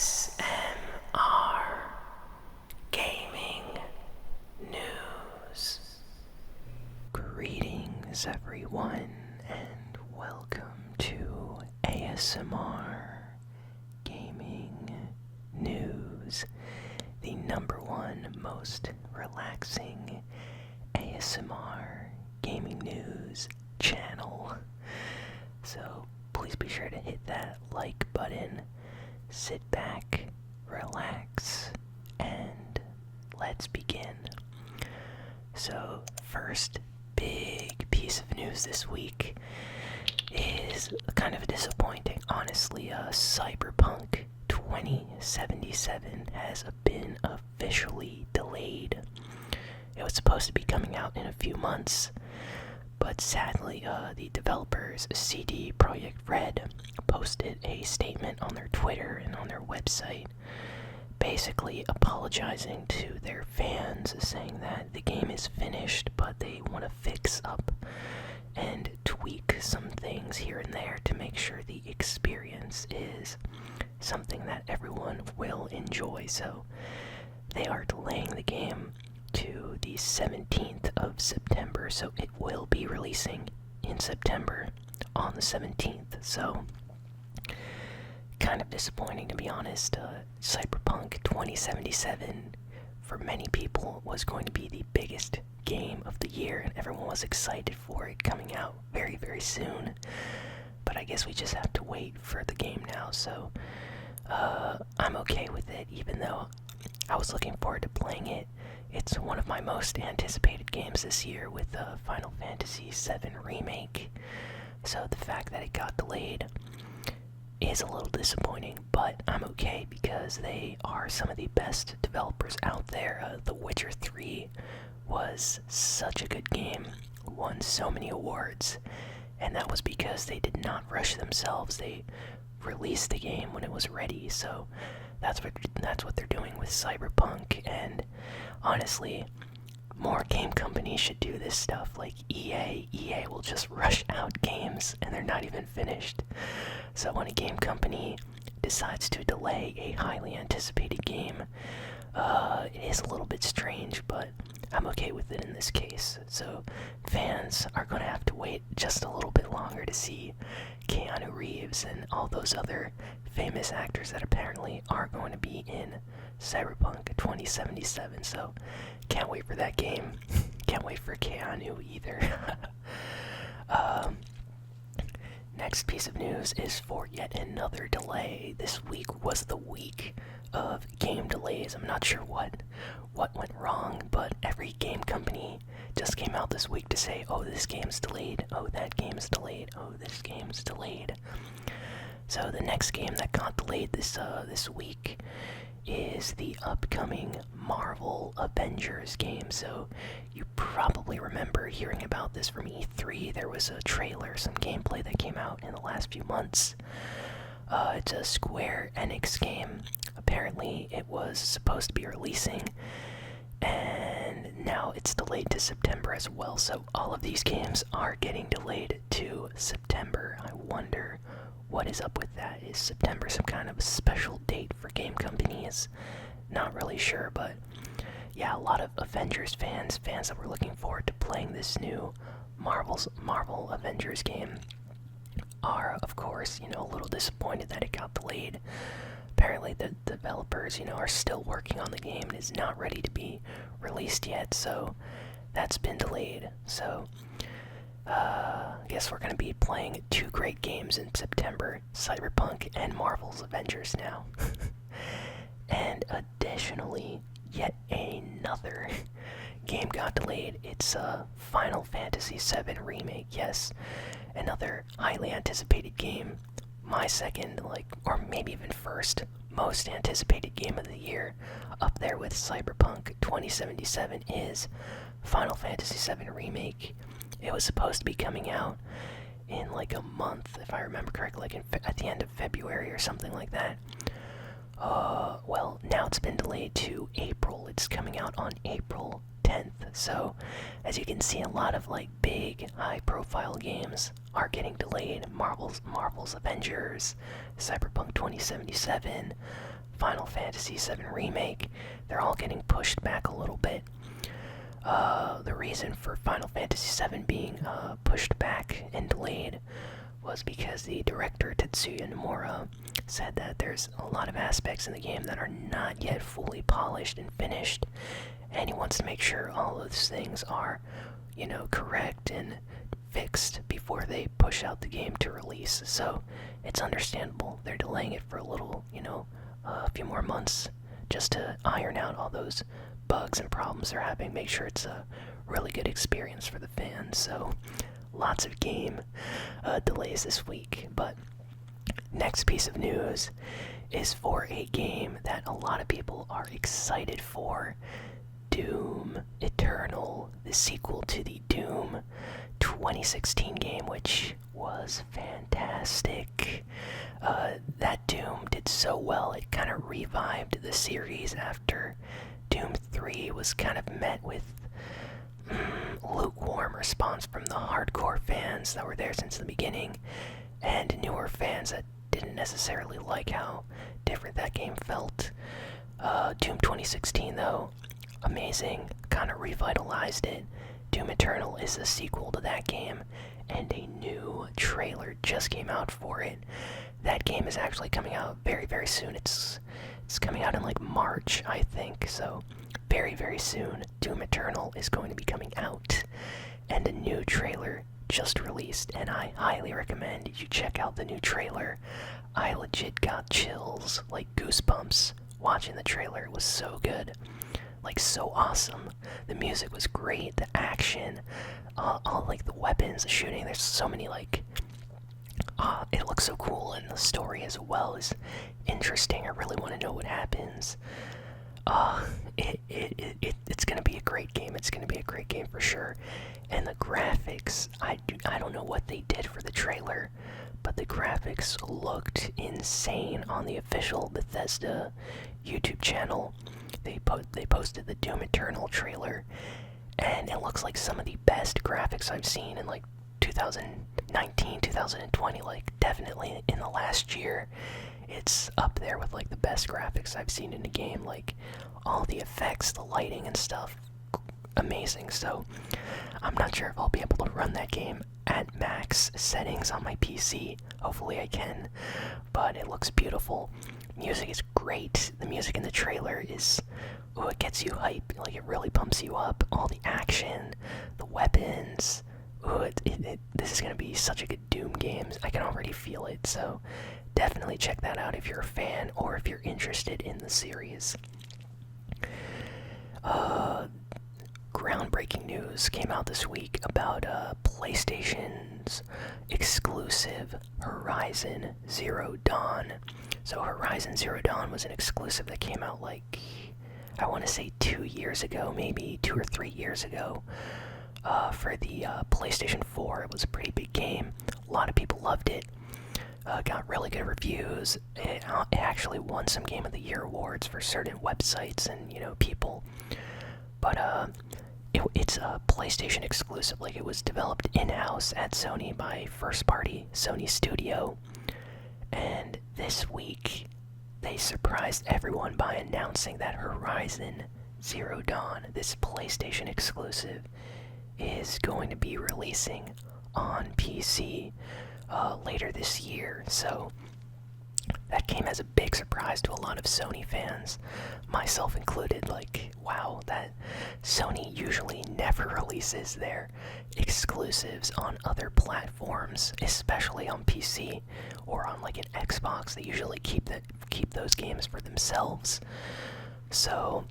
ASMR Gaming News. Greetings, everyone, and welcome to ASMR Gaming News, the #1 most relaxing ASMR gaming news channel. So please be sure to hit that like button, sit back, relax, and let's begin. So first big piece of news this week is kind of disappointing, honestly. Cyberpunk 2077 has been officially delayed. It was supposed to be coming out in a few months, but sadly, the developers, CD Projekt Red, posted a statement on their Twitter and on their website, basically apologizing to their fans, saying that the game is finished, but they want to fix up and tweak some things here and there to make sure the experience is something that everyone will enjoy. So they are delaying the game to the 17th of September, so it will be releasing in September on the 17th. So kind of disappointing, to be honest. Cyberpunk 2077 for many people was going to be the biggest game of the year, and everyone was excited for it coming out very, very soon. But I guess we just have to wait for the game now, so I'm okay with it, even though I was looking forward to playing it. It's one of my most anticipated games this year with Final Fantasy VII Remake. So the fact that it got delayed is a little disappointing, but I'm okay because they are some of the best developers out there. The Witcher 3 was such a good game, won so many awards, and that was because they did not rush themselves. They released the game when it was ready, so that's what they're doing with Cyberpunk. And honestly, more game companies should do this stuff. Like EA will just rush out games and they're not even finished. So when a game company decides to delay a highly anticipated game, it is a little bit strange, but I'm okay with it in this case. So fans are going to have to wait just a little bit longer to see Keanu Reeves and all those other famous actors that apparently are going to be in Cyberpunk 2077. So can't wait for that game. Can't wait for Keanu either. Next piece of news is for yet another delay. This week was the week of game delays. I'm not sure what went wrong, but every game company just came out this week to say, oh, this game's delayed, oh, that game's delayed, oh, this game's delayed. So the next game that got delayed this week is the upcoming Marvel Avengers game. So you probably remember hearing about this from E3. There was a trailer, some gameplay that came out in the last few months. It's a Square Enix game. Apparently it was supposed to be releasing, and now it's delayed to September as well. So all of these games are getting delayed to September. I wonder what is up with that. Is September some kind of a special date for game companies? Not really sure, but yeah, a lot of Avengers fans that were looking forward to playing this new Marvel Avengers game are, of course, a little disappointed that it got delayed. Apparently the developers, are still working on the game and is not ready to be released yet, so that's been delayed. So I guess we're going to be playing two great games in September, Cyberpunk and Marvel's Avengers now. And additionally, yet another game got delayed. It's Final Fantasy VII Remake. Yes, another highly anticipated game. My second, or maybe even first, most anticipated game of the year, up there with Cyberpunk 2077, is Final Fantasy VII Remake. It was supposed to be coming out in a month, if I remember correctly, at the end of February or something like that. Well, now it's been delayed to April. It's coming out on April 10th. So, as you can see, a lot of big, high-profile games are getting delayed. Marvel's Avengers, Cyberpunk 2077, Final Fantasy VII Remake, they're all getting pushed back a little bit. The reason for Final Fantasy VII being pushed back and delayed was because the director Tetsuya Nomura said that there's a lot of aspects in the game that are not yet fully polished and finished, and he wants to make sure all those things are, correct and fixed before they push out the game to release. So it's understandable they're delaying it for a little, a few more months just to iron out all those bugs and problems they're having, make sure it's a really good experience for the fans. So lots of game delays this week. But next piece of news is for a game that a lot of people are excited for. Doom Eternal, the sequel to the Doom 2016 game, which was fantastic. That Doom did so well, it kind of revived the series after Doom 3 was kind of met with lukewarm response from the hardcore fans that were there since the beginning, and newer fans that didn't necessarily like how different that game felt. Doom 2016, though, amazing, kind of revitalized it. Doom Eternal is a sequel to that game, and a new trailer just came out for it. That game is actually coming out very, very soon. It's coming out in like March, I think, so very, very soon. Doom Eternal is going to be coming out, and a new trailer just released, and I highly recommend you check out the new trailer. I legit got chills, like goosebumps, watching the trailer. It was so good. Like, so awesome. The music was great, the action, all like the weapons, the shooting. There's so many it looks so cool, and the story as well is interesting. I really want to know what happens. It's gonna be a great game. It's gonna be a great game for sure. And the graphics, I don't know what they did for the trailer, but the graphics looked insane on the official Bethesda YouTube channel. They posted the Doom Eternal trailer, and it looks like some of the best graphics I've seen in like 2019, 2020, like definitely in the last year. It's up there with like the best graphics I've seen in a game. Like all the effects, the lighting and stuff, amazing. So I'm not sure if I'll be able to run that game at max settings on my PC. Hopefully I can, but it looks beautiful. Music is great. The music in the trailer is, it gets you hype. Like, it really pumps you up. All the action, the weapons. This is gonna be such a good Doom game. I can already feel it. So definitely check that out if you're a fan or if you're interested in the series. Groundbreaking news came out this week about PlayStation's exclusive Horizon Zero Dawn. So Horizon Zero Dawn was an exclusive that came out like, I want to say 2 years ago, maybe 2 or 3 years ago, for the PlayStation 4. It was a pretty big game. A lot of people loved it. Got really good reviews. It actually won some Game of the Year awards for certain websites and, people. But it's a PlayStation exclusive. Like, it was developed in-house at Sony by first-party Sony Studio. And this week, they surprised everyone by announcing that Horizon Zero Dawn, this PlayStation exclusive, is going to be releasing on PC later this year. So that came as a big surprise to a lot of Sony fans, myself included. Like, wow, that Sony usually never releases their exclusives on other platforms, especially on PC or on like an Xbox. They usually keep those games for themselves. So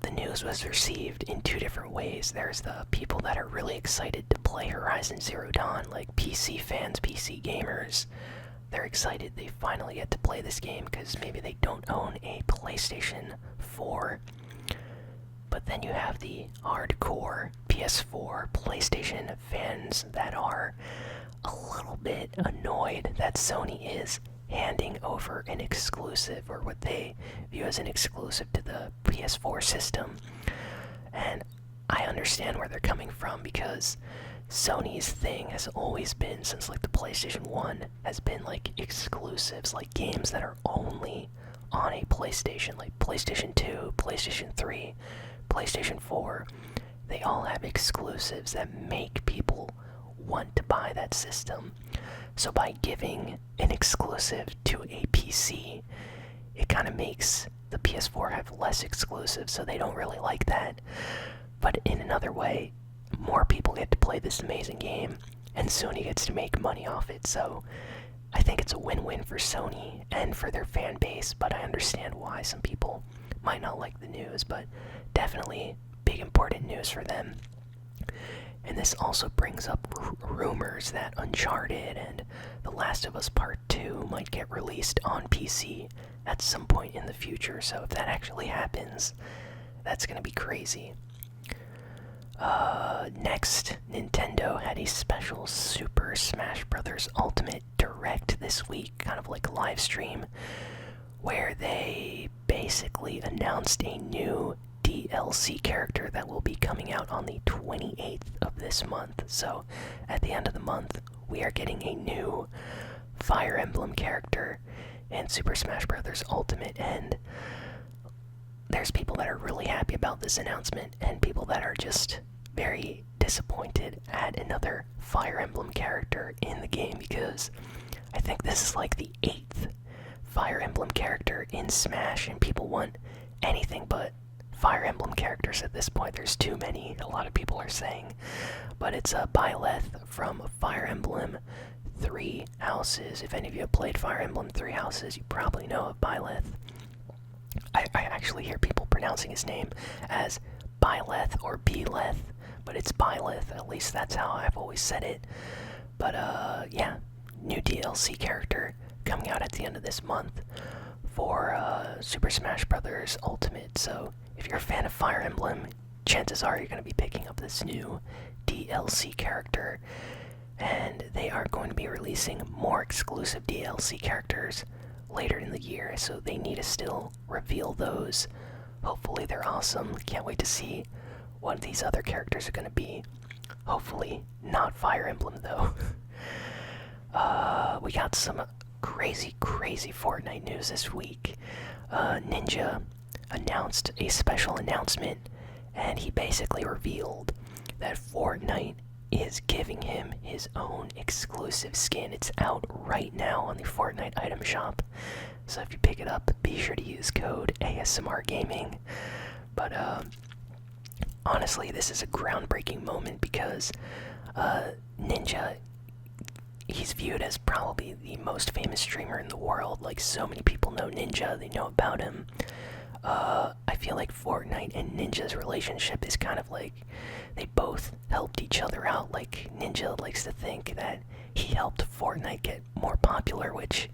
the news was received in two different ways. There's the people that are really excited to play Horizon Zero Dawn, like PC fans, PC gamers. They're excited they finally get to play this game because maybe they don't own a PlayStation 4. But then you have the hardcore PS4 PlayStation fans that are a little bit annoyed that Sony is handing over an exclusive, or what they view as an exclusive, to the PS4 system. And I understand where they're coming from, because Sony's thing has always been, since like the PlayStation 1, has been like exclusives, like games that are only on a PlayStation, like PlayStation 2, PlayStation 3, PlayStation 4. They all have exclusives that make people want to buy that system. So by giving an exclusive to a PC, it kind of makes the PS4 have less exclusives, so they don't really like that. But in another way, more people get to play this amazing game, and Sony gets to make money off it. So I think it's a win-win for Sony and for their fan base, but I understand why some people might not like the news, but definitely big important news for them. And this also brings up rumors that Uncharted and The Last of Us Part 2 might get released on PC at some point in the future. So if that actually happens, that's gonna be crazy. Next, Nintendo had a special Super Smash Bros. Ultimate Direct this week, kind of like a live stream, where they basically announced a new DLC character that will be coming out on the 28th of this month. So at the end of the month, we are getting a new Fire Emblem character in Super Smash Bros. Ultimate, and there's people that are really happy about this announcement and people that are just very disappointed at another Fire Emblem character in the game, because I think this is like the 8th Fire Emblem character in Smash, and people want anything but Fire Emblem characters at this point. There's too many, a lot of people are saying. But it's Byleth from Fire Emblem Three Houses. If any of you have played Fire Emblem Three Houses, you probably know of Byleth. I actually hear people pronouncing his name as Byleth or Beleth, but it's Byleth. At least that's how I've always said it. But yeah, new DLC character coming out at the end of this month for Super Smash Bros. Ultimate. So if you're a fan of Fire Emblem, chances are you're going to be picking up this new DLC character. And they are going to be releasing more exclusive DLC characters later in the year, so they need to still reveal those. Hopefully they're awesome. Can't wait to see what these other characters are going to be. Hopefully not Fire Emblem, though. We got some crazy Fortnite news this week. Ninja announced a special announcement, and he basically revealed that Fortnite is giving him his own exclusive skin. It's out right now on the Fortnite item shop, so if you pick it up, be sure to use code ASMRGaming. But honestly, this is a groundbreaking moment because Ninja, he's viewed as probably the most famous streamer in the world. Like, so many people know Ninja, they know about him. I feel like Fortnite and Ninja's relationship is kind of like they both helped each other out. Like, Ninja likes to think that he helped Fortnite get more popular, which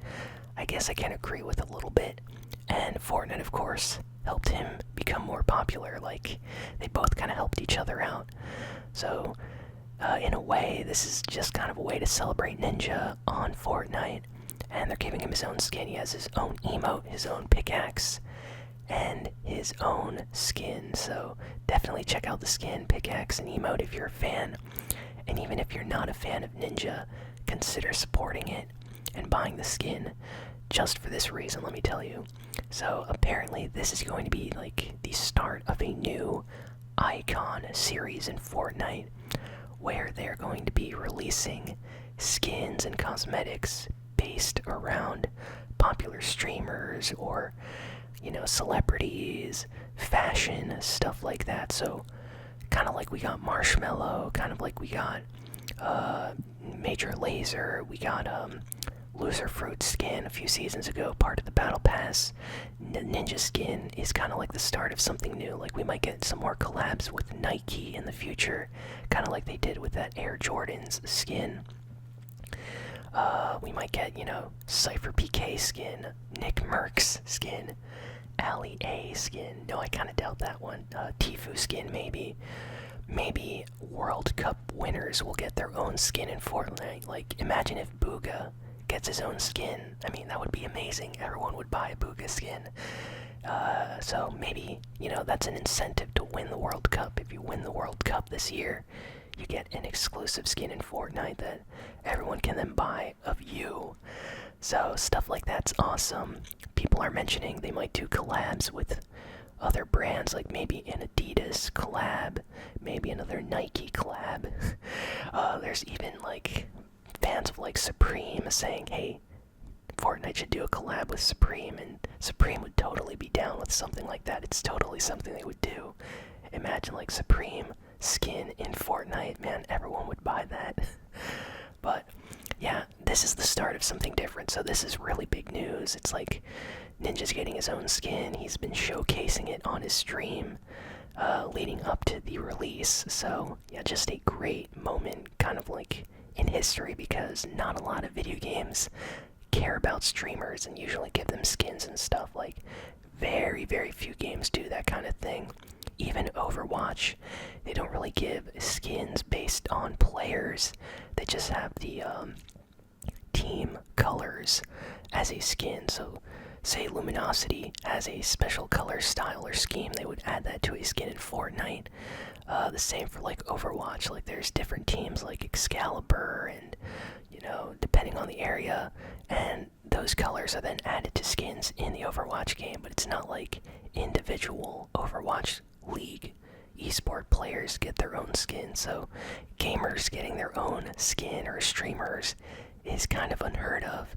I guess I can agree with a little bit. And Fortnite, of course, helped him become more popular. Like, they both kind of helped each other out. So, in a way, this is just kind of a way to celebrate Ninja on Fortnite. And they're giving him his own skin. He has his own emote, his own pickaxe, and his own skin. So definitely check out the skin, pickaxe, and emote if you're a fan. And even if you're not a fan of Ninja, consider supporting it and buying the skin just for this reason, let me tell you. So apparently this is going to be like the start of a new icon series in Fortnite, where they're going to be releasing skins and cosmetics based around popular streamers or, you know, celebrities, fashion, stuff like that. So kind of like we got Marshmallow, kind of like we got Major Lazer, we got Loser Fruit skin a few seasons ago, part of the Battle Pass. Ninja skin is kind of like the start of something new. Like, we might get some more collabs with Nike in the future, kind of like they did with that Air Jordan's skin. We might get, you know, Cypher PK skin, Nick Merckx skin, Ali A skin. No, I kind of doubt that one. Tfue skin, maybe. Maybe World Cup winners will get their own skin in Fortnite. Like, imagine if Booga gets his own skin. I mean, that would be amazing. Everyone would buy a Booga skin. So maybe, you know, that's an incentive to win the World Cup. If you win the World Cup this year, you get an exclusive skin in Fortnite that everyone can then buy of you. So stuff like that's awesome. People are mentioning they might do collabs with other brands, like maybe an Adidas collab, maybe another Nike collab. There's even like fans of like Supreme saying, hey, Fortnite should do a collab with Supreme, and Supreme would totally be down with something like that. It's totally something they would do. Imagine like Supreme skin in Fortnite, man, everyone would buy that. But yeah, this is the start of something different, so this is really big news. It's like Ninja's getting his own skin. He's been showcasing it on his stream leading up to the release. So yeah, just a great moment, kind of like in history, because not a lot of video games care about streamers and usually give them skins and stuff. Like very, very few games do that kind of thing. Even Overwatch, they don't really give skins based on players. They just have the team colors as a skin. So say Luminosity has a special color style or scheme, they would add that to a skin in Fortnite. The same for like Overwatch. Like there's different teams like Excalibur and, you know, depending on the area, and those colors are then added to skins in the Overwatch game. But it's not like individual Overwatch League esport players get their own skin. So gamers getting their own skin, or streamers, is kind of unheard of.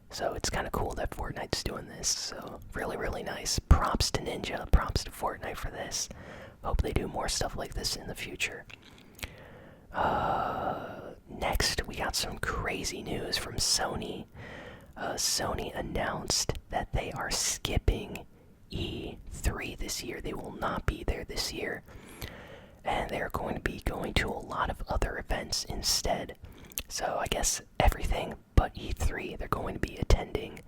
So it's kind of cool that Fortnite's doing this. So really, really nice. Props to Ninja, props to Fortnite for this. Hope they do more stuff like this in the future. Next, we got some crazy news from Sony. Sony announced that they are skipping E3 this year. They will not be there this year. And they're going to be going to a lot of other events instead. So I guess everything but E3 they're going to be attending.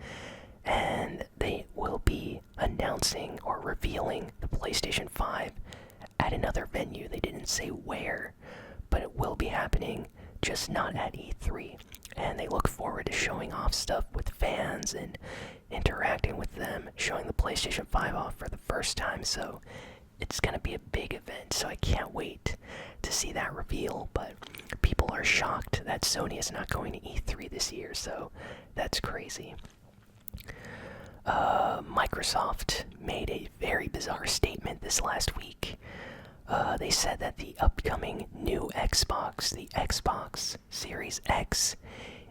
And they will be announcing or revealing the PlayStation 5 at another venue. They didn't say where, but it will be happening, just not at E3. And they look forward to showing off stuff with fans and interacting with them, showing the PlayStation 5 off for the first time. So it's going to be a big event, so I can't wait to see that reveal. But people are shocked that Sony is not going to E3 this year, so that's crazy. Microsoft made a very bizarre statement this last week. They said that the upcoming new Xbox, the Xbox Series X,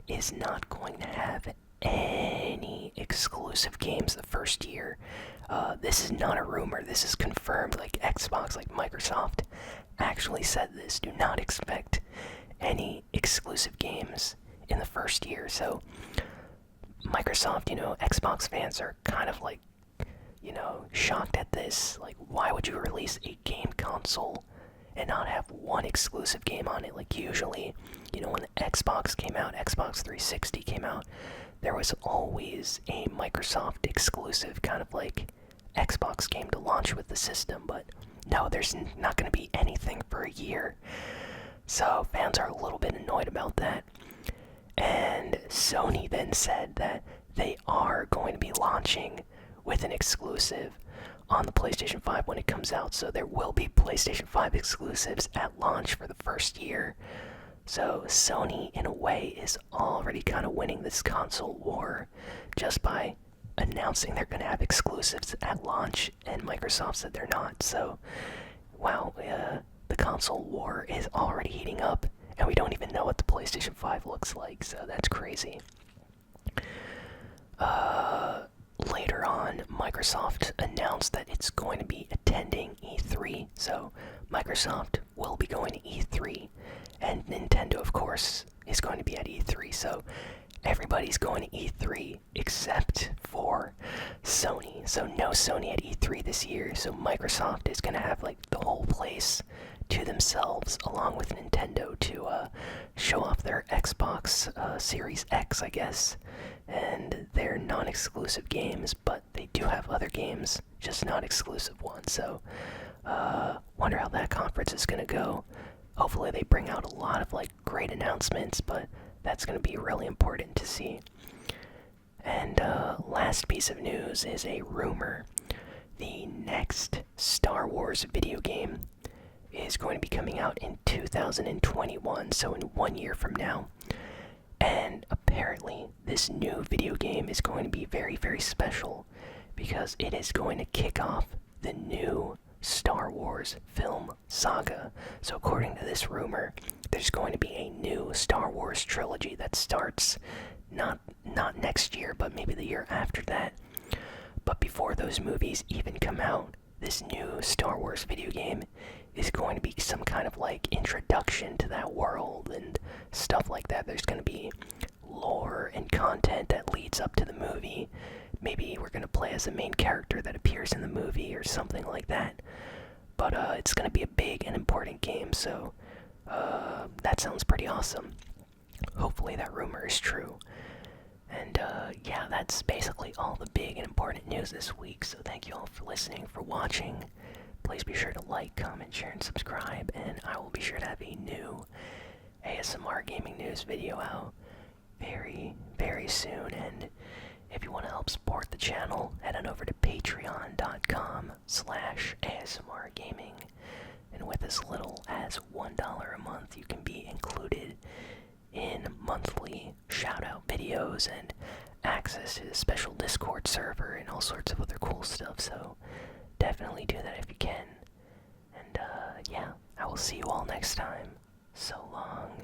is not going to have any exclusive games the first year. This is not a rumor, this is confirmed. Like Xbox, like Microsoft actually said this. Do not expect any exclusive games in the first year. So Microsoft, you know, Xbox fans are kind of like, you know, shocked at this. Like, why would you release a game console and not have one exclusive game on it? Like, usually, you know, when the Xbox came out, Xbox 360 came out, there was always a Microsoft exclusive kind of like Xbox game to launch with the system. But no, there's not going to be anything for a year. So fans are a little bit annoyed about that. And Sony then said that they are going to be launching with an exclusive on the PlayStation 5 when it comes out. So there will be PlayStation 5 exclusives at launch for the first year. So Sony, in a way, is already kind of winning this console war just by announcing they're going to have exclusives at launch, and Microsoft said they're not. So, wow, the console war is already heating up, and we don't even know what the PlayStation 5 looks like, so that's crazy. Later on, Microsoft announced that it's going to be attending E3, so Microsoft will be going to E3, and Nintendo, of course, is going to be at E3, so everybody's going to E3 except for Sony. So no Sony at E3 this year, so Microsoft is going to have like the whole place to themselves along with Nintendo to show off their Xbox Series X, I guess, and their non-exclusive games, but they do have other games, just not exclusive ones. So wonder how that conference is going to go. Hopefully they bring out a lot of like great announcements, but that's going to be really important to see. And last piece of news is a rumor. The next Star Wars video game is going to be coming out in 2021, so in 1 year from now. And apparently, this new video game is going to be very, very special because it is going to kick off the new Star Wars film saga. So according to this rumor, there's going to be a new Star Wars trilogy that starts not next year, but maybe the year after that. But before those movies even come out, this new Star Wars video game is going to be some kind of like introduction to that world and stuff like that. There's going to be lore and content that leads up to the movie. Maybe we're going to play as a main character that appears in the movie or something like that. But it's going to be a big and important game, so that sounds pretty awesome. Hopefully that rumor is true. And yeah, that's basically all the big and important news this week. So thank you all for listening, for watching. Please be sure to like, comment, share, and subscribe. And I will be sure to have a new ASMR Gaming News video out very, very soon. And if you want to help support the channel, head on over to patreon.com/ASMRGaming. And with as little as $1 a month, you can be included in monthly shout-out videos and access to the special Discord server and all sorts of other cool stuff. So definitely do that if you can. And yeah, I will see you all next time. So long.